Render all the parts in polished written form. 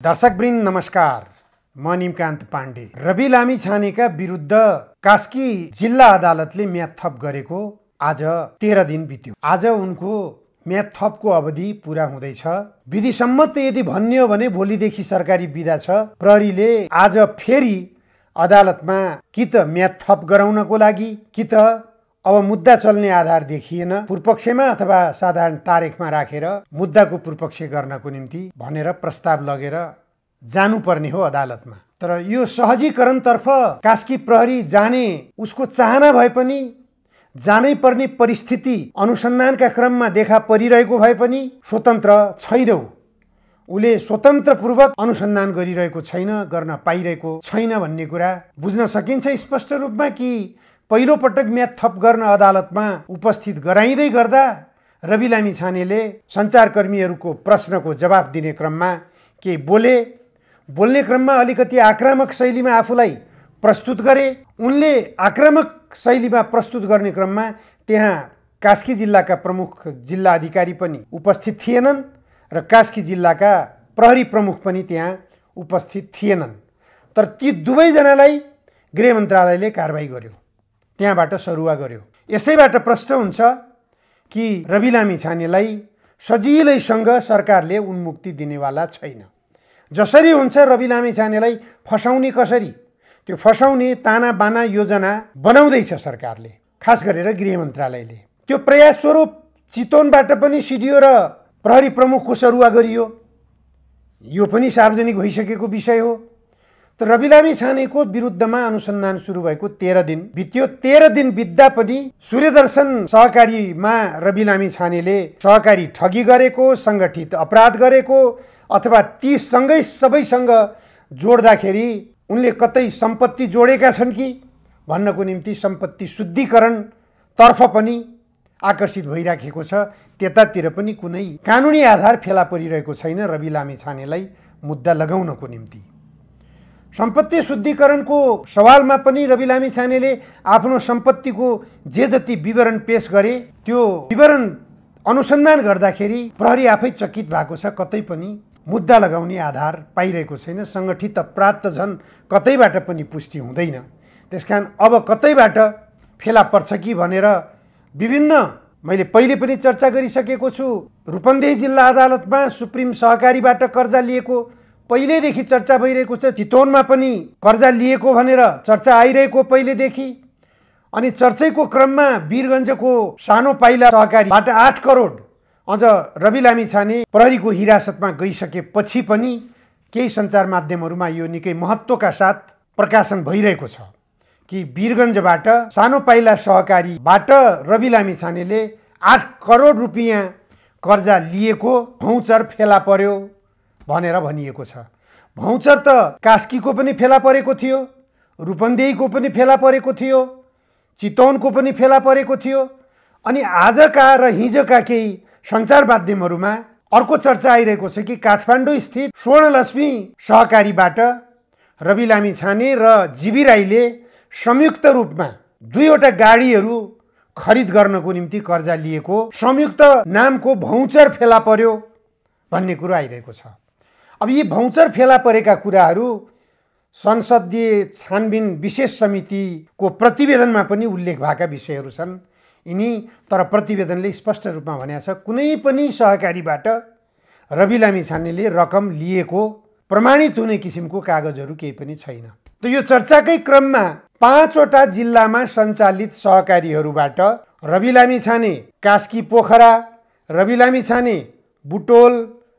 दर्शकवृन्द नमस्कार, म निमकान्त पाण्डे। रवि लामिछानेका विरुद्ध कास्की जिल्ला अदालतले म्याद थप गरेको आज 13 दिन बित्यो। आज उनको म्याद थपको अवधि पूरा हुँदैछ। विधिसम्मत यदि भन्ने हो भने भोलिदेखि सरकारी बिदा छ। प्रहरीले आज फेरि अदालतमा कि त म्याद थप गराउनको लागि कि त अब मुद्दा चल्ने आधार देखिएन, पूर्वपक्षमा अथवा साधारण तारिखमा राखेर मुद्दाको पूर्वपक्ष गर्नको निम्ति भनेर प्रस्ताव लगेर जानुपर्ने हो अदालतमा। तर यो सहजीकरणतर्फ कास्की प्रहरी जाने उसको चाहना भए पनि, जानै पर्ने परिस्थिति अनुसन्धानका क्रममा देखा परिरहेको भए पनि स्वतन्त्र छैनौ, उले स्वतन्त्रपूर्वक अनुसन्धान गरिरहेको छैन, गर्न पाइरहेको छैन भन्ने कुरा बुझ्न सकिन्छ स्पष्ट रूपमा। कि पहिलो पटक म्याद थप गर्न अदालतमा उपस्थित गराइँदै गर्दा रवि लामिछानेले सञ्चारकर्मीहरूको प्रश्नको जवाफ दिने क्रममा के बोल्ने क्रममा अलिकति आक्रामक शैलीमा आफूलाई प्रस्तुत गरे। उनले आक्रामक शैलीमा प्रस्तुत गर्ने क्रममा त्यहाँ कास्की जिल्लाका प्रमुख जिल्ला अधिकारी पनि उपस्थित थिएनन् र कास्की जिल्लाका प्रहरी प्रमुख पनि त्यहाँ उपस्थित थिएनन्। तर ती दुवैजनालाई गृह मन्त्रालयले कारबाही गर्यो, त्यहाँबाट सरुवा गर्यो। यसैबाट प्रश्न हुन्छ कि रवि लामिछानेलाई सजिलैसँग सरकारले उन्मुक्ति दिनेवाला छैन। जसरी हुन्छ रवि लामिछानेलाई फसाउने कसरी, त्यो फसाउने ताना बाना योजना बनाउँदैछ सरकारले, खास गरेर गृह मन्त्रालयले। त्यो प्रयास स्वरूप चितवनबाट पनि सिडिओ र प्रहरी प्रमुखको सरुवा गरियो। यो पनि सार्वजनिक भइसकेको विषय हो। त रवि लामिछानेको विरुद्धमा अनुसन्धान सुरु भएको 13 दिन बित्यो। 13 दिन बित्दा पनि सूर्यदर्शन सहकारीमा रवि लामिछानेले सहकारी ठगी गरेको, सङ्गठित अपराध गरेको अथवा ती सँगै सबैसँग जोड्दाखेरि उनले कतै सम्पत्ति जोडेका छन् कि भन्नको निम्ति सम्पत्ति शुद्धिकरण तर्फ पनि आकर्षित भइराखेको छ। त्यतातिर पनि कुनै कानुनी आधार फेला परिरहेको छैन रवि लामिछानेलाई मुद्दा लगाउनको निम्ति। सम्पत्ति शुद्धिकरणको सवालमा पनि रवि लामिछानेले आफ्नो सम्पत्तिको जे जति विवरण पेश गरे त्यो विवरण अनुसन्धान गर्दाखेरि प्रहरी आफै चकित भएको छ। कतै पनि मुद्दा लगाउने आधार पाइरहेको छैन। सङ्गठित अपराध त झन् कतैबाट पनि पुष्टि हुँदैन। त्यसकारण अब कतैबाट फेला पर्छ कि भनेर विभिन्न, मैले पहिले पनि चर्चा गरिसकेको छु, रूपन्देही जिल्ला अदालतमा सुप्रिम सहकारीबाट कर्जा लिएको पहिलेदेखि चर्चा भइरहेको छ। चितवनमा पनि कर्जा लिएको भनेर चर्चा आइरहेको पहिलेदेखि। अनि चर्चैको क्रममा वीरगञ्जको सानो पाइला सहकारीबाट 8 करोड अझ रवि लामिछाने प्रहरीको हिरासतमा गइसकेपछि पनि केही सञ्चार माध्यमहरूमा यो निकै महत्त्वका साथ प्रकाशन भइरहेको छ कि वीरगञ्जबाट सानो पाइला सहकारीबाट रवि लामिछानेले 8 करोड रुपियाँ कर्जा लिएको भौचर फेला पर्यो भनेर भनिएको छ। भौचर त कास्कीको पनि फेला परेको थियो, रूपन्देहीको पनि फेला परेको थियो, चितवनको पनि फेला परेको थियो। अनि आजका र हिजोका केही सञ्चार माध्यमहरूमा अर्को चर्चा आइरहेको छ कि काठमाडौँ स्थित स्वर्णलक्ष्मी सहकारीबाट रवि लामिछाने र जीवी राईले संयुक्त रूपमा 2वटा गाडीहरू खरिद गर्नको निम्ति कर्जा लिएको संयुक्त नामको भौचर फेला पर्यो भन्ने कुरो आइरहेको छ। अब यी भौचर फेला परेका कुराहरू संसदीय छानबिन विशेष समितिको प्रतिवेदनमा पनि उल्लेख भएका विषयहरू छन् यिनी। तर प्रतिवेदनले स्पष्ट रूपमा भनेको छ कुनै पनि सहकारीबाट रवि लामिछानेले रकम लिएको प्रमाणित हुने किसिमको कागजहरू केही पनि छैन। त यो चर्चाकै क्रममा 5वटा जिल्लामा सञ्चालित सहकारीहरूबाट रवि लामिछाने कास्की पोखरा, रवि लामिछाने बुटोल,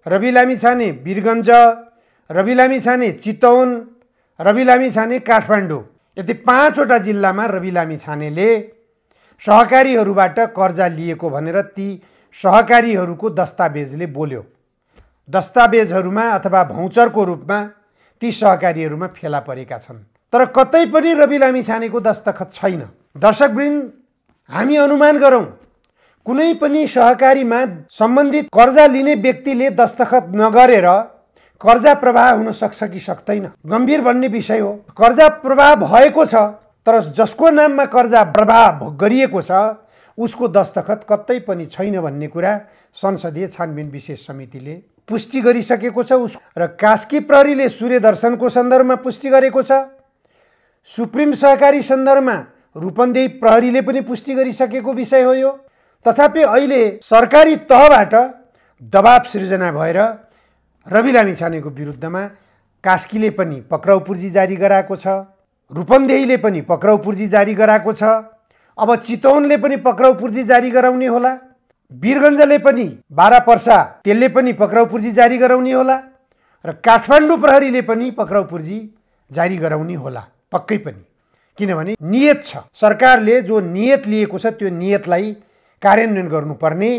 रवि लामिछाने वीरगञ्ज, रवि लामिछाने चितवन, रवि लामिछाने काठमाडौँ, यति 5वटा जिल्लामा रवि लामिछानेले सहकारीहरूबाट कर्जा लिएको भनेर ती सहकारीहरूको दस्तावेजले बोल्यो। दस्तावेजहरूमा अथवा भौचरको रूपमा ती सहकारीहरूमा फेला परेका छन्। तर कतै पनि रवि लामिछानेको दस्तखत छैन। दर्शकवृन्द, हामी अनुमान गरौँ कुनै पनि सहकारीमा सम्बन्धित कर्जा लिने व्यक्तिले दस्तखत नगरेर कर्जा प्रवाह हुन सक्छ कि सक्दैन, गम्भीर भन्ने विषय हो। कर्जा प्रवाह भएको छ तर जसको नाममा कर्जा प्रवाह गरिएको छ उसको दस्तखत कतै पनि छैन भन्ने कुरा संसदीय छानबिन विशेष समितिले पुष्टि गरिसकेको छ र कास्की प्रहरीले सूर्यदर्शनको सन्दर्भमा पुष्टि गरेको छ। सुप्रिम सहकारी सन्दर्भमा रूपन्देही प्रहरीले पनि पुष्टि गरिसकेको विषय हो यो। तथापि अहिले सरकारी तहबाट दबाब सृजना भएर रवि लामिछानेको विरुद्धमा कास्कीले पनि पक्राउ पूर्जी जारी गराएको छ, रूपन्देहीले पनि पक्राउ पूर्जी जारी गराएको छ। अब चितवनले पनि पक्राउ पूर्जी जारी गराउने होला, वीरगञ्जले पनि 12 पर्सा त्यसले पनि पक्राउ पूर्जी जारी गराउने होला र काठमाडौँ प्रहरीले पनि पक्राउ पूर्जी जारी गराउने होला पक्कै पनि। किनभने नियत छ, सरकारले जो नियत लिएको छ त्यो नियतलाई कार्यान्वयन गर्नुपर्ने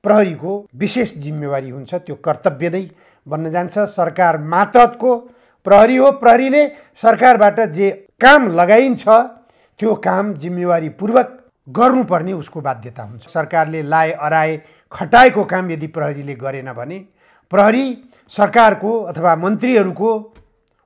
प्रहरीको विशेष जिम्मेवारी हुन्छ, त्यो कर्तव्य नै बन्न जान्छ। सरकार मातहतको प्रहरी हो, प्रहरीले सरकारबाट जे काम लगाइन्छ त्यो काम जिम्मेवारीपूर्वक गर्नुपर्ने उसको बाध्यता हुन्छ। सरकारले लाए अराए खटाएको काम यदि प्रहरीले गरेन भने प्रहरी सरकारको अथवा मन्त्रीहरूको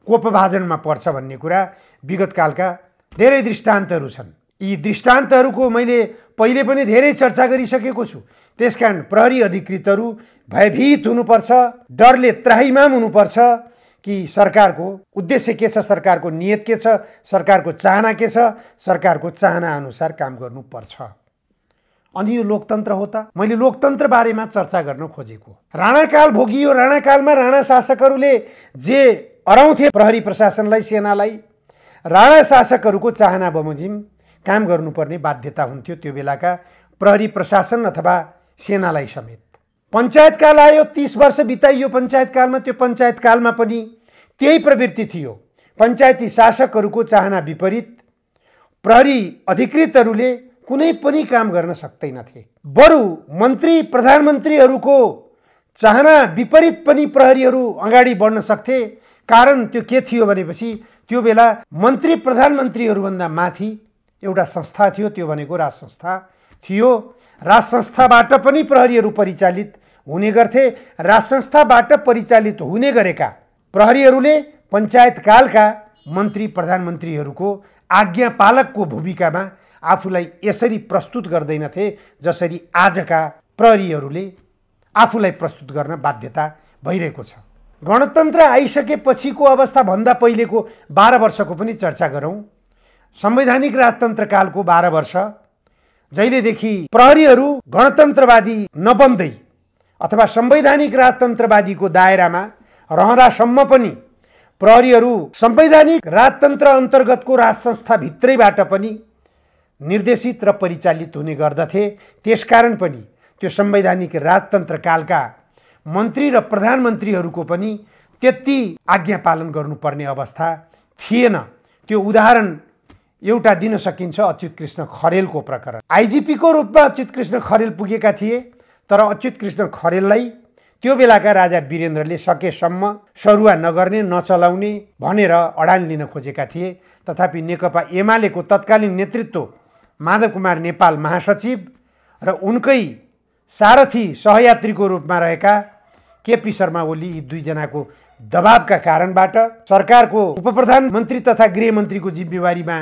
कोपभाजनमा पर्छ भन्ने कुरा विगतकालका धेरै दृष्टान्तहरू छन्। यी दृष्टान्तहरूको मैले पहिले पनि धेरै चर्चा गरिसकेको छु। त्यसकारण प्रहरी अधिकृतहरू भयभीत हुनुपर्छ, डरले त्राहिमाम हुनुपर्छ कि सरकारको उद्देश्य के छ, सरकारको नियत के छ, सरकारको चाहना के छ, सरकारको चाहना अनुसार काम गर्नुपर्छ। अनि यो लोकतन्त्र हो त। मैले लोकतन्त्र बारेमा चर्चा गर्न खोजेको। राणाकाल भोगियो, राणाकालमा राणा शासकहरूले जे अराउँथे प्रहरी प्रशासनलाई, सेनालाई, राणा शासकहरूको चाहना बमोजिम काम गर्नुपर्ने बाध्यता हुन्थ्यो त्यो बेलाका प्रहरी प्रशासन अथवा सेनालाई समेत। पञ्चायतकाल आयो, 30 वर्ष बिताइयो पञ्चायतकालमा। त्यो पञ्चायतकालमा पनि त्यही प्रवृत्ति थियो। पञ्चायती शासकहरूको चाहना विपरीत प्रहरी अधिकृतहरूले कुनै पनि काम गर्न सक्दैनथे। बरु मन्त्री प्रधानमन्त्रीहरूको चाहना विपरीत पनि प्रहरीहरू अगाडि बढ्न सक्थे। कारण त्यो के थियो भनेपछि त्यो बेला मन्त्री प्रधानमन्त्रीहरूभन्दा माथि एउटा संस्था थियो, त्यो भनेको राज संस्था थियो। राज संस्थाबाट पनि प्रहरीहरू परिचालित हुने गर्थे। राज संस्थाबाट परिचालित हुने गरेका प्रहरीहरूले पञ्चायतकालका मन्त्री प्रधानमन्त्रीहरूको आज्ञापालकको भूमिकामा आफूलाई यसरी प्रस्तुत गर्दैनथे जसरी आजका प्रहरीहरूले आफूलाई प्रस्तुत गर्न बाध्यता भइरहेको छ। गणतन्त्र आइसकेपछिको अवस्था भन्दा पहिलेको 12 वर्षको पनि चर्चा गरौँ। संवैधानिक राजतन्त्रकालको 12 वर्ष, जहिलेदेखि प्रहरीहरू गणतन्त्रवादी नबन्दै अथवा संवैधानिक राजतन्त्रवादीको दायरामा रहँदासम्म पनि प्रहरीहरू संवैधानिक राजतन्त्र अन्तर्गतको राज संस्थाभित्रैबाट पनि निर्देशित र परिचालित हुने गर्दथे। त्यसकारण पनि त्यो संवैधानिक राजतन्त्रकालका मन्त्री र प्रधानमन्त्रीहरूको पनि त्यति आज्ञा पालन गर्नुपर्ने अवस्था थिएन। त्यो उदाहरण एउटा दिन सकिन्छ, अच्युत कृष्ण खरेलको प्रकरण। आइजिपीको रूपमा अच्युत कृष्ण खरेल पुगेका थिए, तर अच्युत कृष्ण खरेललाई त्यो बेलाका राजा वीरेन्द्रले सकेसम्म सरुवा नगर्ने, नचलाउने भनेर अडान लिन खोजेका थिए। तथापि नेकपा एमालेको तत्कालीन नेतृत्व माधव कुमार नेपाल महासचिव र उनकै सारथी सहयात्रीको रूपमा रहेका केपी शर्मा ओली, यी दुईजनाको दबावका कारणबाट सरकारको उपप्रधानमन्त्री तथा गृहमन्त्रीको जिम्मेवारीमा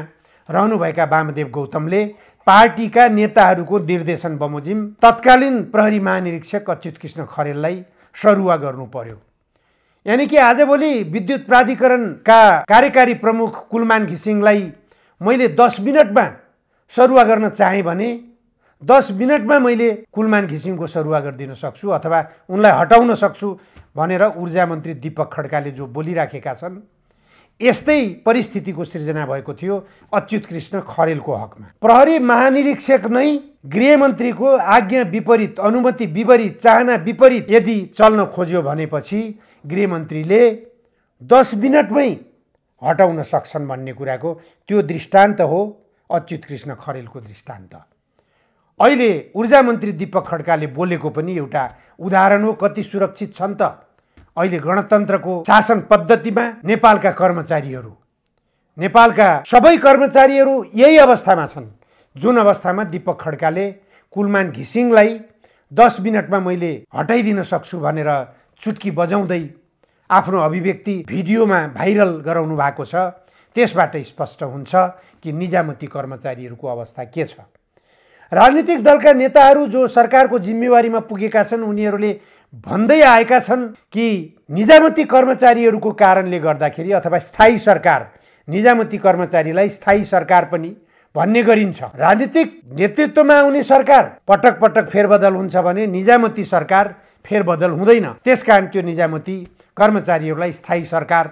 रहनुभएका वामदेव गौतमले पार्टीका नेताहरूको निर्देशन बमोजिम तत्कालीन प्रहरी महानिरीक्षक अच्युत कृष्ण खरेललाई सरुवा गर्नु पर्यो। यानि कि आजभोलि विद्युत प्राधिकरणका कार्यकारी प्रमुख कुलमान घिसिङलाई मैले 10 मिनटमा सरुवा गर्न चाहेँ भने 10 मिनटमा मैले कुलमान घिसिङको सरुवा गरिदिन सक्छु अथवा उनलाई हटाउन सक्छु भनेर ऊर्जा मन्त्री दीपक खड्काले जो बोलिराखेका छन्, यस्तै परिस्थितिको सृजना भएको थियो अच्युत कृष्ण खरेलको हकमा। प्रहरी महानिरीक्षक नै गृहमन्त्रीको आज्ञा विपरीत, अनुमति विपरीत, चाहना विपरीत यदि चल्न खोज्यो भनेपछि गृहमन्त्रीले 10 मिनटमै हटाउन सक्छन् भन्ने कुराको त्यो दृष्टान्त हो अच्युत कृष्ण खरेलको दृष्टान्त। अहिले ऊर्जा मन्त्री दीपक खड्काले बोलेको पनि एउटा उदाहरण हो। कति सुरक्षित छन् त अहिले गणतन्त्रको शासन पद्धतिमा नेपालका कर्मचारीहरू, नेपालका सबै कर्मचारीहरू यही अवस्थामा छन् जुन अवस्थामा दीपक खड्काले कुलमान घिसिङलाई 10 मिनटमा मैले हटाइदिन सक्छु भनेर चुटकी बजाउँदै आफ्नो अभिव्यक्ति भिडियोमा भाइरल गराउनु भएको छ। त्यसबाट स्पष्ट हुन्छ कि निजामती कर्मचारीहरूको अवस्था के छ। राजनीतिक दलका नेताहरू जो सरकारको जिम्मेवारीमा पुगेका छन् उनीहरूले भन्दै आएका छन् कि निजामती कर्मचारीहरूको कारणले गर्दाखेरि अथवा स्थायी सरकार, निजामती कर्मचारीलाई स्थायी सरकार पनि भन्ने गरिन्छ। राजनीतिक नेतृत्वमा आउने सरकार पटक पटक फेरबदल हुन्छ भने निजामती सरकार फेरबदल हुँदैन। त्यसकारण त्यो निजामती कर्मचारीहरूलाई स्थायी सरकार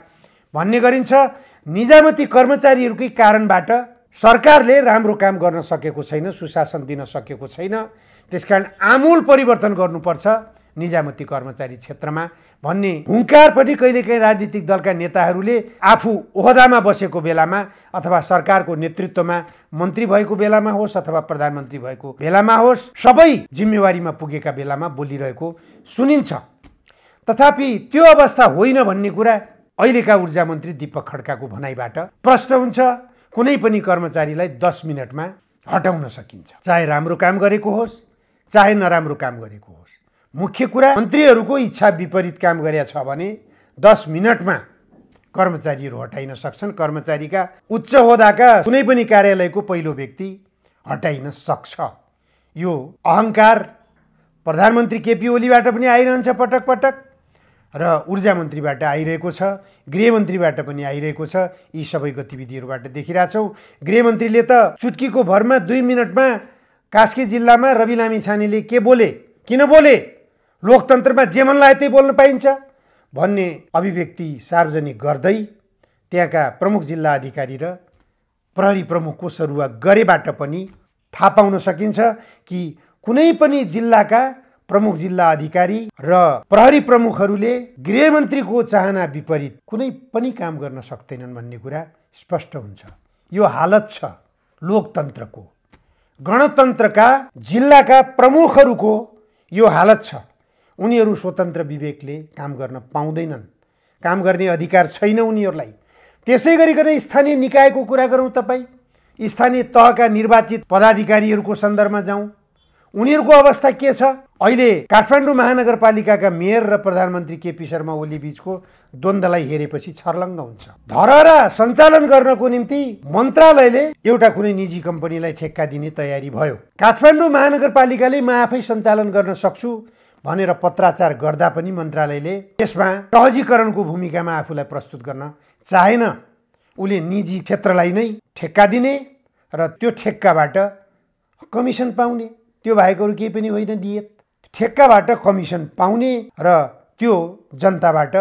भन्ने गरिन्छ। निजामती कर्मचारीहरूकै कारणबाट सरकारले राम्रो काम गर्न सकेको छैन, सुशासन दिन सकेको छैन। त्यसकारण आमूल परिवर्तन गर्नुपर्छ निजामती कर्मचारी क्षेत्रमा भन्ने हुङ्कार पनि कहिलेकाहीँ राजनीतिक दलका नेताहरूले आफू ओहदामा बसेको बेलामा अथवा सरकारको नेतृत्वमा मन्त्री भएको बेलामा होस् अथवा प्रधानमन्त्री भएको बेलामा होस्, सबै जिम्मेवारीमा पुगेका बेलामा बोलिरहेको सुनिन्छ। तथापि त्यो अवस्था होइन भन्ने कुरा अहिलेका ऊर्जा मन्त्री दीपक खड्काको भनाइबाट प्रश्न हुन्छ। कुनै पनि कर्मचारीलाई 10 मिनटमा हटाउन सकिन्छ, चाहे राम्रो काम गरेको होस् चाहे नराम्रो काम गरेको होस्। मुख्य कुरा मन्त्रीहरूको इच्छा विपरीत काम गरेका छ भने 10 मिनटमा कर्मचारीहरू हटाइन सक्छन्। कर्मचारीका उच्च होदाका कुनै पनि कार्यालयको पहिलो व्यक्ति हटाइन सक्छ। यो अहङ्कार प्रधानमन्त्री केपी ओलीबाट पनि आइरहन्छ पटक पटक र ऊर्जा मन्त्रीबाट आइरहेको छ, गृहमन्त्रीबाट पनि आइरहेको छ। यी सबै गतिविधिहरूबाट देखिरहेछौँ। गृहमन्त्रीले त चुटकीको भरमा 2 मिनटमा कास्की जिल्लामा रवि लामिछानेले के बोले, किन बोले, लोकतन्त्रमा जे मन लाग्यो त्यही बोल्न पाइन्छ भन्ने अभिव्यक्ति सार्वजनिक गर्दै त्यहाँका प्रमुख जिल्ला अधिकारी र प्रहरी प्रमुखको सरुवा गरेबाट पनि थाहा पाउन सकिन्छ कि कुनै पनि जिल्लाका प्रमुख जिल्ला अधिकारी र प्रहरी प्रमुखहरूले गृहमन्त्रीको चाहना विपरीत कुनै पनि काम गर्न सक्दैनन् भन्ने कुरा स्पष्ट हुन्छ। यो हालत छ लोकतन्त्रको, गणतन्त्रका जिल्लाका प्रमुखहरूको यो हालत छ। उनीहरू स्वतन्त्र विवेकले काम गर्न पाउँदैनन्, काम गर्ने अधिकार छैन उनीहरूलाई। त्यसै गरिकन स्थानीय निकायको कुरा गरौँ, तपाईँ स्थानीय तहका निर्वाचित पदाधिकारीहरूको सन्दर्भमा जाउँ, उनीहरूको अवस्था के छ? अहिले काठमाडौँ महानगरपालिकाका मेयर र प्रधानमन्त्री केपी शर्मा ओली बीचको द्वन्द्वलाई हेरेपछि छर्लङ्ग हुन्छ। धरहरा सञ्चालन गर्नको निम्ति मन्त्रालयले एउटा कुनै निजी कम्पनीलाई ठेक्का दिने तयारी भयो। काठमाडौँ महानगरपालिकाले म आफै सञ्चालन गर्न सक्छु भनेर पत्राचार गर्दा पनि मन्त्रालयले यसमा सहजीकरणको भूमिकामा आफूलाई प्रस्तुत गर्न चाहेन। उसले निजी क्षेत्रलाई नै ठेक्का दिने र त्यो ठेक्काबाट कमिसन पाउने, त्यो बाहेक अरू केही पनि होइन। दिएत ठेक्काबाट कमिसन पाउने र त्यो जनताबाट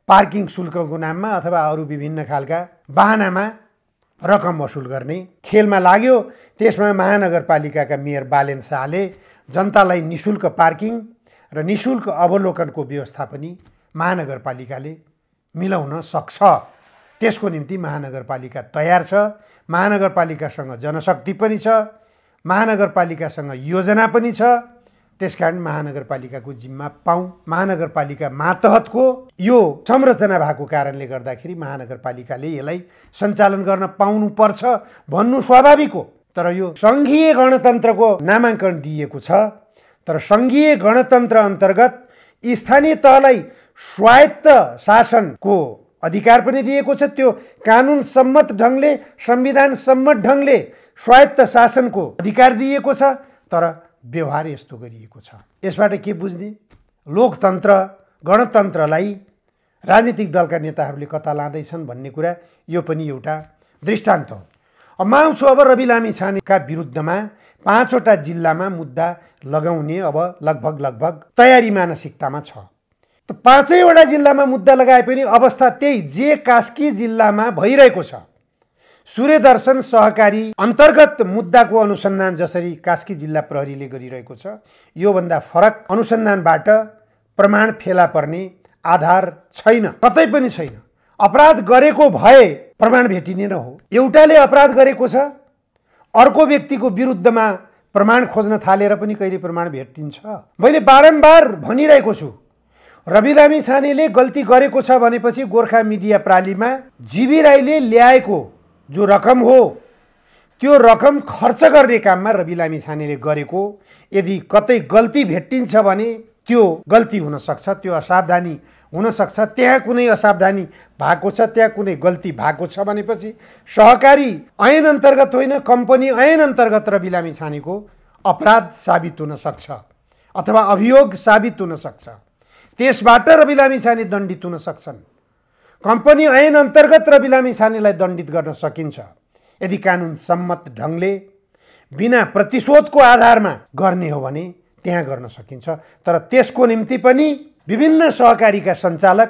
पार्किङ शुल्कको नाममा अथवा अरू विभिन्न खालका बहानामा रकम वसुल गर्ने खेलमा लाग्यो। त्यसमा महानगरपालिकाका मेयर बालेन शाहले जनतालाई निशुल्क पार्किङ र निशुल्क अवलोकनको व्यवस्था पनि महानगरपालिकाले मिलाउन सक्छ। त्यसको निम्ति महानगरपालिका तयार छ। महानगरपालिकासँग जनशक्ति पनि छ, महानगरपालिकासँग योजना पनि छ। त्यसकारण महानगरपालिकाको जिम्मा पाऊँ। महानगरपालिका मातहतको यो संरचना भएको कारणले गर्दाखेरि महानगरपालिकाले यसलाई सञ्चालन गर्न पाउनुपर्छ भन्नु स्वाभाविक हो। तर यो सङ्घीय गणतन्त्रको नामाङ्कन दिएको छ। तर सङ्घीय गणतन्त्र अन्तर्गत स्थानीय तहलाई स्वायत्त शासनको अधिकार पनि दिएको छ। त्यो कानुन सम्मत ढङ्गले, संविधान सम्मत ढङ्गले स्वायत्त शासनको अधिकार दिएको छ। तर व्यवहार यस्तो गरिएको छ। यसबाट के बुझ्ने? लोकतन्त्र, गणतन्त्रलाई राजनीतिक दलका नेताहरूले कता लाँदैछन् भन्ने कुरा यो पनि एउटा दृष्टान्त हो। म आउँछु अब रवि लामिछानेका विरुद्धमा 5वटा जिल्लामा मुद्दा लगाउने अब लगभग तयारी मानसिकतामा छ। त 5वटा जिल्लामा मुद्दा लगाए पनि अवस्था त्यही जे कास्की जिल्लामा भइरहेको छ। सूर्यदर्शन सहकारी अन्तर्गत मुद्दाको अनुसन्धान जसरी कास्की जिल्ला प्रहरीले गरिरहेको छ, योभन्दा फरक अनुसन्धानबाट प्रमाण फेला पर्ने आधार छैन, कतै पनि छैन। अपराध गरेको भए प्रमाण भेटिने न हो। एउटाले अपराध गरेको छ, अर्को व्यक्तिको विरुद्धमा प्रमाण खोज्न थालेर पनि कहिले प्रमाण भेटिन्छ? मैले बारम्बार भनिरहेको छु, रवि लामिछानेले गल्ती गरेको छ भनेपछि गोर्खा मिडिया प्रालीमा जीवी राईले ल्याएको जो रकम हो त्यो रकम खर्च गर्ने काममा रवि लामिछानेले गरेको यदि कतै गल्ती भेटिन्छ भने त्यो गल्ती हुन सक्छ, त्यो असावधानी हुन सक्छ। त्यहाँ कुनै असावधानी भएको छ, त्यहाँ कुनै गल्ती भएको छ भनेपछि सहकारी ऐन अन्तर्गत होइन, कम्पनी ऐन अन्तर्गत रवि लामिछानेको अपराध साबित हुन सक्छ अथवा अभियोग साबित हुन सक्छ। त्यसबाट रवि लामिछाने दण्डित हुन सक्छन्। कम्पनी ऐन अन्तर्गत रवि लामिछानेलाई दण्डित गर्न सकिन्छ यदि कानुन सम्मत ढङ्गले बिना प्रतिशोधको आधारमा गर्ने हो भने त्यहाँ गर्न सकिन्छ। तर त्यसको निम्ति पनि विभिन्न सहकारीका सञ्चालक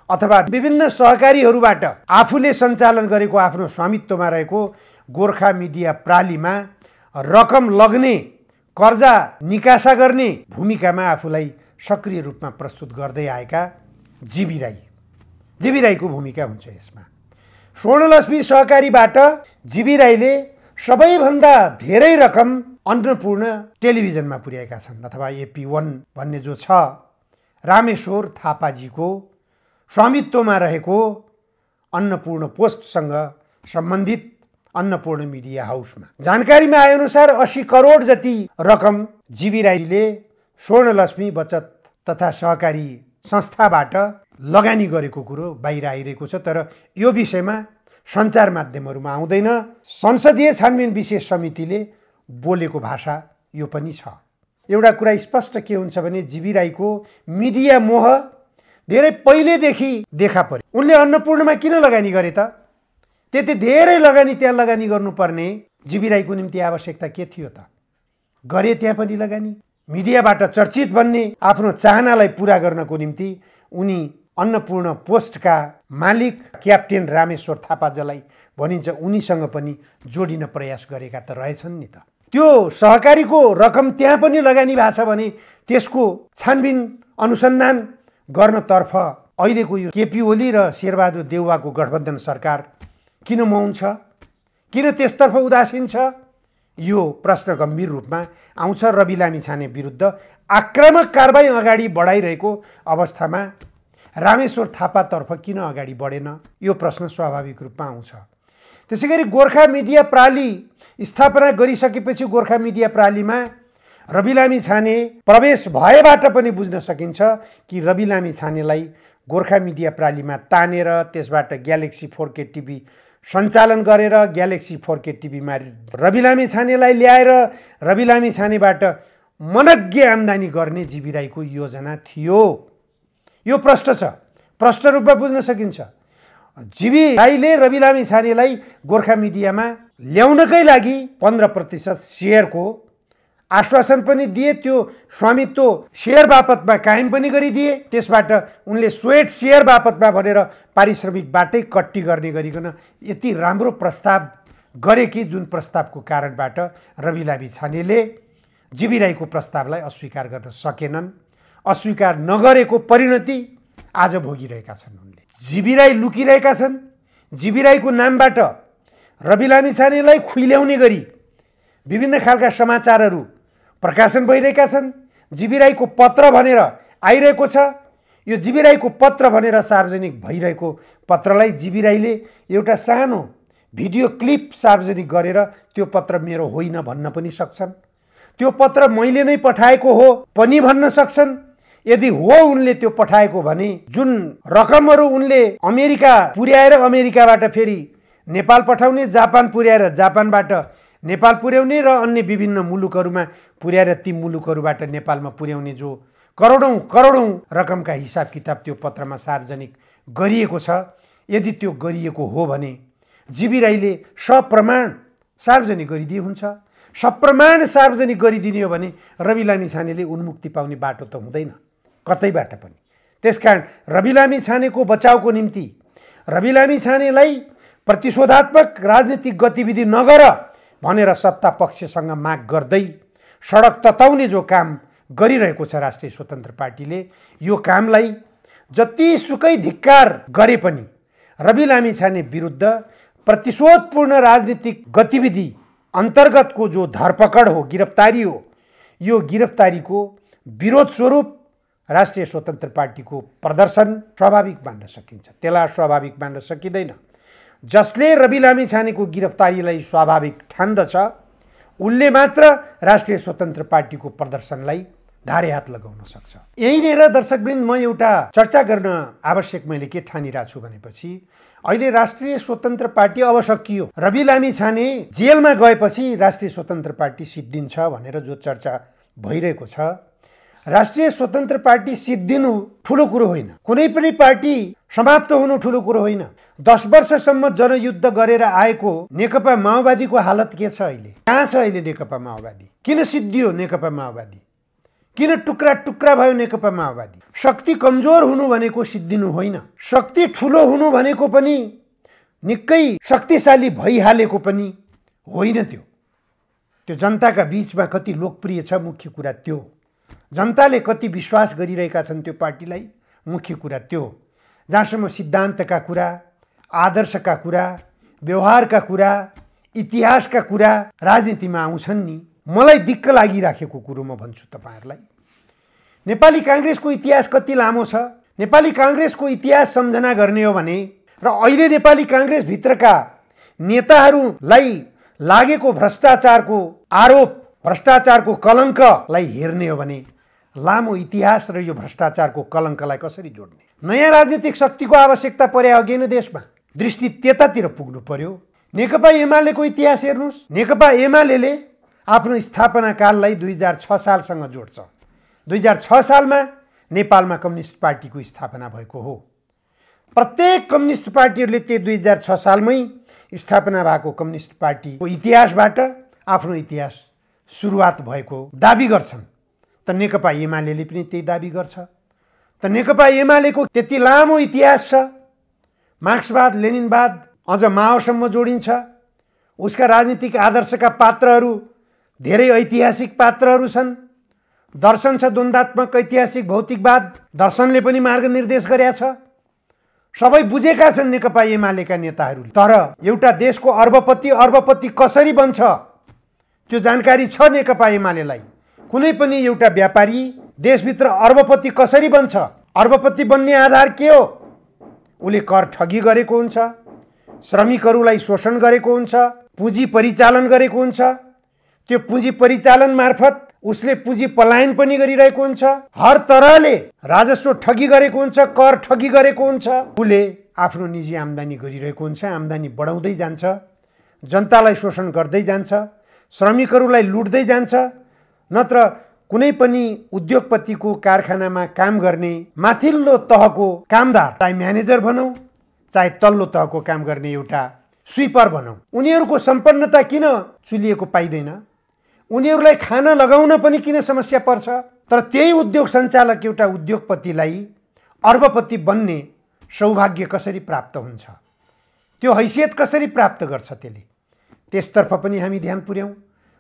अथवा विभिन्न सहकारीहरूबाट आफूले सञ्चालन गरेको आफ्नो स्वामित्वमा रहेको गोर्खा मिडिया प्रालीमा रकम लग्ने, कर्जा निकासा गर्ने भूमिकामा आफूलाई सक्रिय रूपमा प्रस्तुत गर्दै आएका जीवी राईको भूमिका हुन्छ यसमा। स्वर्णलक्ष्मी सहकारीबाट जीवी राईले सबैभन्दा धेरै रकम अन्नपूर्ण टेलिभिजनमा पुर्याएका छन् अथवा AP1 भन्ने जो छ रामेश्वर थापाजीको स्वामित्वमा रहेको अन्नपूर्ण पोस्टसँग सम्बन्धित अन्नपूर्ण मिडिया हाउसमा। जानकारीमा आएअनुसार 80 करोड जति रकम जीवी राईले स्वर्णलक्ष्मी बचत तथा सहकारी संस्थाबाट लगानी गरेको कुरो बाहिर आइरहेको छ। तर यो विषयमा सञ्चार माध्यमहरूमा आउँदैन। संसदीय छानबिन विशेष समितिले बोलेको भाषा यो पनि छ। एउटा कुरा स्पष्ट के हुन्छ भने जीवी राईको मिडिया मोह धेरै पहिलेदेखि देखा पर्यो। उनले अन्नपूर्णमा किन लगानी गरे त? त्यति धेरै लगानी त्यहाँ लगानी गर्नुपर्ने जीवी राईको निम्ति आवश्यकता के थियो त? गरे त्यहाँ पनि लगानी। मिडियाबाट चर्चित बन्ने आफ्नो चाहनालाई पुरा गर्नको निम्ति उनी अन्नपूर्ण पोस्टका मालिक क्याप्टेन रामेश्वर थापा जसलाई भनिन्छ उनीसँग पनि जोडिन प्रयास गरेका त रहेछन् नि त। त्यो सहकारीको रकम त्यहाँ पनि लगानी भएको छ भने त्यसको छानबिन अनुसन्धान गर्नतर्फ अहिलेको यो केपी ओली र शेरबहादुर देउवाको गठबन्धन सरकार किन मौन छ? किन त्यसतर्फ उदासीन छ? यो प्रश्न गम्भीर रूपमा आउँछ। रवि लामिछाने विरुद्ध आक्रामक कारबाही अगाडि बढाइरहेको अवस्थामा रामेश्वर थापातर्फ किन अगाडि बढेन? यो प्रश्न स्वाभाविक रूपमा आउँछ। त्यसैगरी गोर्खा मिडिया प्राली स्थापना गरिसकेपछि गोर्खा मिडिया प्रालीमा रवि लामिछाने प्रवेश भएबाट पनि बुझ्न सकिन्छ कि रवि लामिछानेलाई गोर्खा मिडिया प्रालीमा तानेर त्यसबाट ग्यालेक्सी 4K टिभी सञ्चालन गरेर ग्यालेक्सी 4K टिभीमा रवि लामिछानेलाई ल्याएर रवि लामिछानेबाट मनज्ञ आम्दानी गर्ने जीवी राईको योजना थियो। यो प्रश्न छ, प्रश्न रूपमा बुझ्न सकिन्छ। जीवी राईले रवि लामिछानेलाई गोर्खा मिडियामा ल्याउनकै लागि 15% सेयरको आश्वासन पनि दिए। त्यो स्वामित्व सेयर बापतमा कायम पनि गरिदिए। त्यसबाट उनले स्वेट सेयर बापतमा भनेर पारिश्रमिकबाटै कट्टी गर्ने गरिकन यति राम्रो प्रस्ताव गरे कि जुन प्रस्तावको कारणबाट रवि लामिछानेले जीवी राईको प्रस्तावलाई अस्वीकार गर्न सकेनन्। अस्वीकार नगरेको परिणति आज भोगिरहेका छन् उनले। जीवी राई लुकिरहेका छन्। जीवी राईको नामबाट रवि लामिछानेलाई खुइल्याउने गरी विभिन्न खालका समाचारहरू प्रकाशन भइरहेका छन्। जीवी राईको पत्र भनेर आइरहेको छ। यो जीवी राईको पत्र भनेर सार्वजनिक भइरहेको पत्रलाई जीवी राईले एउटा सानो भिडियो क्लिप सार्वजनिक गरेर त्यो पत्र मेरो होइन भन्न पनि सक्छन्। त्यो पत्र मैले नै पठाएको हो पनि भन्न सक्छन्। यदि हो उनले त्यो पठाएको भने जुन रकमहरू उनले अमेरिका पुर्याएर अमेरिकाबाट फेरि नेपाल पठाउने, जापान पुर्याएर जापानबाट नेपाल पुर्याउने र अन्य विभिन्न मुलुकहरूमा पुर्याएर ती मुलुकहरूबाट नेपालमा पुर्याउने जो करोडौं रकमका हिसाब किताब त्यो पत्रमा सार्वजनिक गरिएको छ, यदि त्यो गरिएको हो भने जीवी राईले सप्रमाण सार्वजनिक गरिदिए हुन्छ। सप्रमाण सार्वजनिक गरिदिने हो भने रवि लामिछानेले उन्मुक्ति पाउने बाटो त हुँदैन कतैबाट पनि। त्यसकारण रवि लामिछानेको बचाउको निम्ति रवि लामिछानेलाई प्रतिशोधात्मक राजनीतिक गतिविधि नगर भनेर सत्ता पक्षसँग माग गर्दै सडक तताउने जो काम गरिरहेको छ राष्ट्रिय स्वतन्त्र पार्टीले, यो कामलाई जतिसुकै धिक्कार गरे पनि रवि लामिछाने विरुद्ध प्रतिशोधपूर्ण राजनीतिक गतिविधि अन्तर्गतको जो धरपकड हो, गिरफ्तारी हो, यो गिरफ्तारीको विरोध स्वरूप राष्ट्रिय स्वतन्त्र पार्टीको प्रदर्शन स्वाभाविक मान्न सकिन्छ। त्यसलाई स्वाभाविक मान्न सकिँदैन। जसले रवि लामिछानेको गिरफ्तारीलाई स्वाभाविक ठान्दछ उनले मात्र राष्ट्रिय स्वतन्त्र पार्टीको प्रदर्शनलाई धारे हात लगाउन सक्छ। यहीँनिर दर्शकवृन्द म एउटा चर्चा गर्न आवश्यक मैले के ठानिरहेको छु भनेपछि अहिले राष्ट्रिय स्वतन्त्र पार्टी अब सकियो। रवि लामिछाने जेलमा गएपछि राष्ट्रिय स्वतन्त्र पार्टी सिद्धिन्छ भनेर जो चर्चा भइरहेको छ राष्ट्रिय स्वतन्त्र पार्टी सिद्धिनु ठुलो कुरो होइन, कुनै पनि पार्टी समाप्त हुनु ठुलो कुरो होइन। 10 वर्षसम्म जनयुद्ध गरेर आएको नेकपा माओवादीको हालत के छ अहिले? कहाँ छ अहिले नेकपा माओवादी? किन सिद्धियो नेकपा माओवादी? किन टुक्रा टुक्रा भयो नेकपा माओवादी? शक्ति कमजोर हुनु भनेको सिद्धिनु होइन, शक्ति ठुलो हुनु भनेको पनि निकै शक्तिशाली भइहालेको पनि होइन। त्यो जनताका बीचमा कति लोकप्रिय छ मुख्य कुरा त्यो, जनताले कति विश्वास गरिरहेका छन् त्यो पार्टीलाई मुख्य कुरा त्यो। जहाँसम्म सिद्धान्तका कुरा, आदर्शका कुरा, व्यवहारका कुरा, इतिहासका कुरा राजनीतिमा आउँछन् नि, मलाई दिक्क लागिराखेको कुरो म भन्छु तपाईहरुलाई। नेपाली कांग्रेसको इतिहास कति लामो छ? नेपाली कांग्रेसको इतिहास सम्झना गर्ने हो भने र अहिले नेपाली कांग्रेस भित्रका नेताहरूलाई लागेको भ्रष्टाचारको आरोप, भ्रष्टाचारको कलंकलाई हेर्ने हो भने लामो इतिहास र यो भ्रष्टाचारको कलंकलाई कसरी जोड्ने? नयाँ राजनीतिक शक्तिको आवश्यकता पर्या अघि नै देशमा दृष्टि त्यतातिर पुग्नु पर्यो। नेकपा एमालेको इतिहास हेर्नुस्। नेकपा एमालेले आफ्नो स्थापना काललाई 2006 सालसँग जोड्छ। 2006 सालमा नेपालमा कम्युनिस्ट पार्टीको स्थापना भएको हो। प्रत्येक कम्युनिस्ट पार्टीहरूले त्यो 2006 सालमै स्थापना भएको कम्युनिस्ट पार्टीको इतिहासबाट आफ्नो इतिहास सुरुवात भएको दाबी गर्छन्। त नेकपा एमालेले पनि त्यही दाबी गर्छ। त नेकपा एमालेको त्यति लामो इतिहास छ। मार्क्सवाद, लेनिनवाद अझ माओसम्म जोडिन्छ। उसका राजनीतिक आदर्शका पात्रहरू धेरै ऐतिहासिक पात्रहरू छन्। दर्शन छ द्वन्द्वात्मक ऐतिहासिक भौतिकवाद, दर्शनले पनि मार्गनिर्देश गरेका छ। सबै बुझेका छन् नेकपा एमालेका नेताहरूले। तर एउटा देशको अर्बपति कसरी बन्छ त्यो जानकारी छ नेकपा एमालेलाई। कुनै पनि एउटा व्यापारी देशभित्र अर्बपति कसरी बन्छ? अर्बपति बन्ने आधार के हो? उले कर ठगी गरेको हुन्छ, श्रमिकहरूलाई शोषण गरेको हुन्छ, पुँजी परिचालन गरेको हुन्छ। त्यो पुँजी परिचालन मार्फत उसले पुँजी पलायन पनि गरिरहेको हुन्छ। हर तरहले राजस्व ठगी गरेको हुन्छ, कर ठगी गरेको हुन्छ। उले आफ्नो निजी आम्दानी गरिरहेको हुन्छ, आम्दानी बढाउँदै जान्छ, जनतालाई शोषण गर्दै जान्छ, श्रमिकहरूलाई लुट्दै जान्छ। नत्र कुनै पनि उद्योगपतिको कारखानामा काम गर्ने माथिल्लो तहको कामदार, चाहे म्यानेजर भनौँ चाहे तल्लो तहको काम गर्ने एउटा स्विपर भनौँ, उनीहरूको सम्पन्नता किन चुलिएको पाइँदैन? उनीहरूलाई खाना लगाउन पनि किन समस्या पर्छ? तर त्यही उद्योग सञ्चालक एउटा उद्योगपतिलाई अर्बपति बन्ने सौभाग्य कसरी प्राप्त हुन्छ? त्यो हैसियत कसरी प्राप्त गर्छ? त्यसतर्फ पनि हामी ध्यान पुर्याउँ।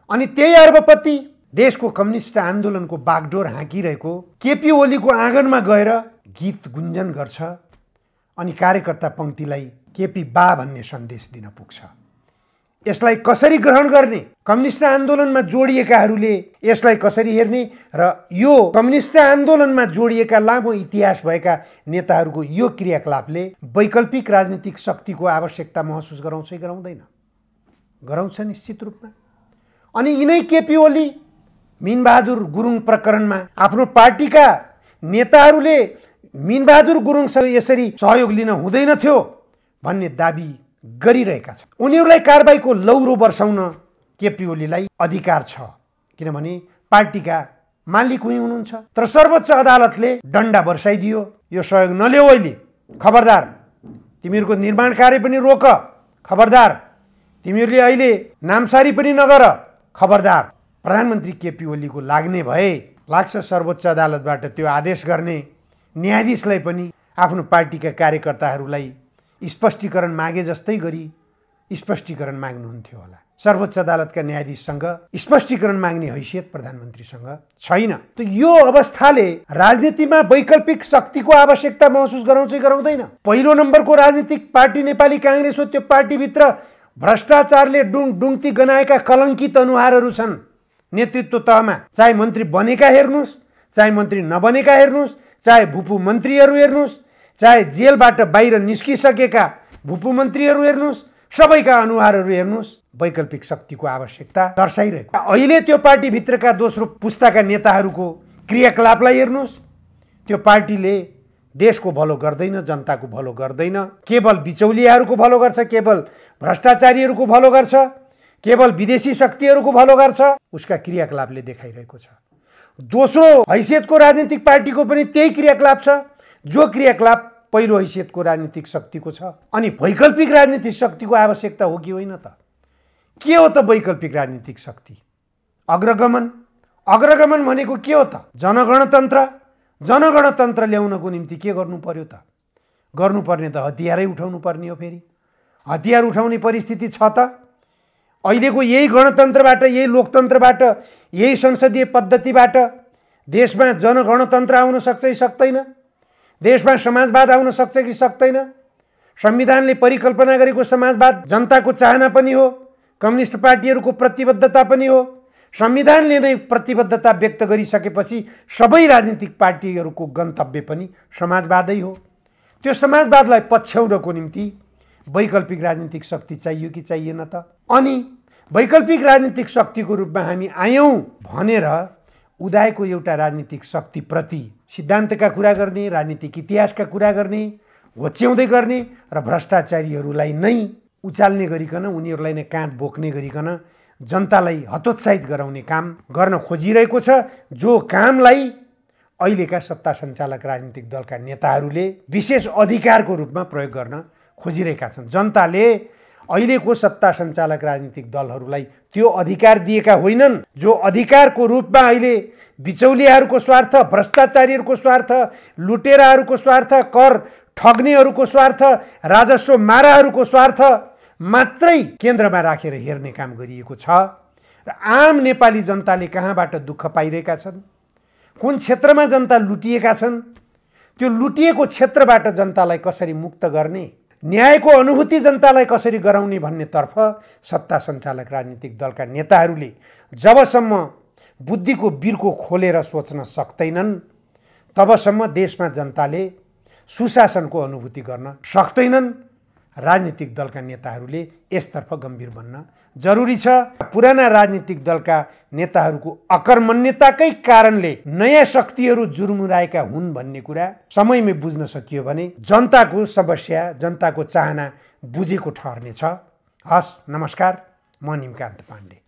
अनि त्यही अर्बपति देशको कम्युनिस्ट आन्दोलनको बागडोर हाँकिरहेको केपी ओलीको आँगनमा गएर गीत गुन्जन गर्छ अनि कार्यकर्ता पंक्तिलाई केपी बा भन्ने सन्देश दिन पुग्छ। यसलाई कसरी ग्रहण गर्ने? कम्युनिस्ट आन्दोलनमा जोडिएकाहरूले यसलाई कसरी हेर्ने? र यो कम्युनिस्ट आन्दोलनमा जोडिएका लामो इतिहास भएका नेताहरूको यो क्रियाकलापले वैकल्पिक राजनीतिक शक्तिको आवश्यकता महसुस गराउँछ कि गराउँदैन? गराउँछ निश्चित रूपमा। अनि यिनै केपी ओली मीनबहादुर गुरुङ प्रकरणमा आफ्नो पार्टीका नेताहरूले मीनबहादुर गुरुङसँग यसरी सहयोग लिन हुँदैन थियो भन्ने दाबी गरिरहेका छन्। उनीहरूलाई कारबाहीको लौरो बर्साउन केपी ओलीलाई अधिकार छ, किनभने पार्टीका मालिक उही हुनुहुन्छ। तर सर्वोच्च अदालतले डन्डा बर्साइदियो, यो सहयोग नल्याऊ, अहिले खबरदार, तिमीहरूको निर्माण कार्य पनि रोक, खबरदार, तिमीहरूले अहिले नामसारी पनि नगर, खबरदार। प्रधानमन्त्री केपी ओलीको लाग्ने भए लाग्छ सर्वोच्च अदालतबाट त्यो आदेश गर्ने न्यायाधीशलाई पनि आफ्नो पार्टीका कार्यकर्ताहरूलाई स्पष्टीकरण मागे जस्तै गरी स्पष्टीकरण माग्नुहुन्थ्यो होला। सर्वोच्च अदालतका न्यायाधीशसँग स्पष्टीकरण माग्ने हैसियत प्रधानमन्त्रीसँग छैन। त यो अवस्थाले राजनीतिमा वैकल्पिक शक्तिको आवश्यकता महसुस गराउँछ कि गराउँदैन? पहिलो नम्बरको राजनीतिक पार्टी नेपाली कांग्रेस हो। त्यो पार्टीभित्र भ्रष्टाचारले डुङती गनाएका कलङ्कित अनुहारहरू छन् नेतृत्व तहमा। चाहे मन्त्री बनेका हेर्नुहोस्, चाहे मन्त्री नबनेका हेर्नुहोस्, चाहे भूपू मन्त्रीहरू हेर्नुहोस्, चाहे जेलबाट बाहिर निस्किसकेका भूपू मन्त्रीहरू हेर्नुहोस्, सबैका अनुहारहरू हेर्नुहोस्, वैकल्पिक शक्तिको आवश्यकता दर्शाइरहेको। अहिले त्यो पार्टीभित्रका दोस्रो पुस्ताका नेताहरूको क्रियाकलापलाई हेर्नुहोस्। त्यो पार्टीले देशको भलो गर्दैन, जनताको भलो गर्दैन, केवल बिचौलियाहरूको भलो गर्छ, केवल भ्रष्टाचारीहरूको भलो गर्छ, केवल विदेशी शक्तिहरूको भलो गर्छ। उसका क्रियाकलापले देखाइरहेको छ। दोस्रो हैसियतको राजनीतिक पार्टीको पनि त्यही क्रियाकलाप छ, जो क्रियाकलाप पहिलो हैसियतको राजनीतिक शक्तिको छ। अनि वैकल्पिक राजनीतिक शक्तिको आवश्यकता हो कि होइन त? के हो त वैकल्पिक राजनीतिक शक्ति? अग्रगमन। अग्रगमन भनेको के हो त? जनगणतन्त्र। जनगणतन्त्र ल्याउनको निम्ति के गर्नु पर्यो त? गर्नुपर्ने त हतियारै उठाउनु पर्ने हो। फेरि हतियार उठाउने परिस्थिति छ त? अहिलेको यही गणतन्त्रबाट, यही लोकतन्त्रबाट, यही संसदीय पद्धतिबाट देशमा जनगणतन्त्र आउन सक्छ कि सक्दैन? देशमा समाजवाद आउन सक्छ कि सक्दैन? संविधानले परिकल्पना गरेको समाजवाद जनताको चाहना पनि हो, कम्युनिस्ट पार्टीहरूको प्रतिबद्धता पनि हो। संविधानले नै प्रतिबद्धता व्यक्त गरिसकेपछि सबै राजनीतिक पार्टीहरूको गन्तव्य पनि समाजवादै हो। त्यो समाजवादलाई पछ्याउनको निम्ति वैकल्पिक राजनीतिक शक्ति चाहियो कि चाहिएन त? अनि वैकल्पिक राजनीतिक शक्तिको रूपमा हामी आयौँ भनेर उदाएको एउटा राजनीतिक शक्तिप्रति सिद्धान्तका कुरा गर्ने, राजनीतिक इतिहासका कुरा गर्ने, होच्याउँदै गर्ने र भ्रष्टाचारीहरूलाई नै उचाल्ने गरिकन, उनीहरूलाई नै काँध बोक्ने गरिकन जनतालाई हतोत्साहित गराउने काम गर्न खोजिरहेको छ। जो कामलाई अहिलेका सत्ता सञ्चालक राजनीतिक दलका नेताहरूले विशेष अधिकारको रूपमा प्रयोग गर्न खोजिरहेका छन्। जनताले अहिलेको सत्ता सञ्चालक राजनीतिक दलहरूलाई त्यो अधिकार दिएका होइनन्, जो अधिकारको रूपमा अहिले बिचौलियाहरूको स्वार्थ, भ्रष्टाचारीहरूको स्वार्थ, लुटेराहरूको स्वार्थ, कर ठग्नेहरूको स्वार्थ, राजस्व माराहरूको स्वार्थ मात्रै केन्द्रमा राखेर हेर्ने काम गरिएको छ। र आम नेपाली जनताले कहाँबाट दुःख पाइरहेका छन्, कुन क्षेत्रमा जनता लुटिएका छन्, त्यो लुटिएको क्षेत्रबाट जनतालाई कसरी मुक्त गर्ने, न्यायको अनुभूति जनतालाई कसरी गराउने भन्नेतर्फ सत्ता सञ्चालक राजनीतिक दलका नेताहरूले जबसम्म बुद्धिको बिर्को खोलेर सोच्न सक्दैनन्, तबसम्म देशमा जनताले सुशासनको अनुभूति गर्न सक्दैनन्। राजनीतिक दलका नेताहरूले यसतर्फ गम्भीर बन्न जरुरी छ। पुराना राजनीतिक दलका नेताहरूको अकर्मण्यताकै कारणले नयाँ शक्तिहरू जुर्मुराएका हुन् भन्ने कुरा समयमै बुझ्न सकियो भने जनताको समस्या, जनताको चाहना बुझेको ठहर्नेछ। हस्, नमस्कार। म निमकान्त पाण्डे।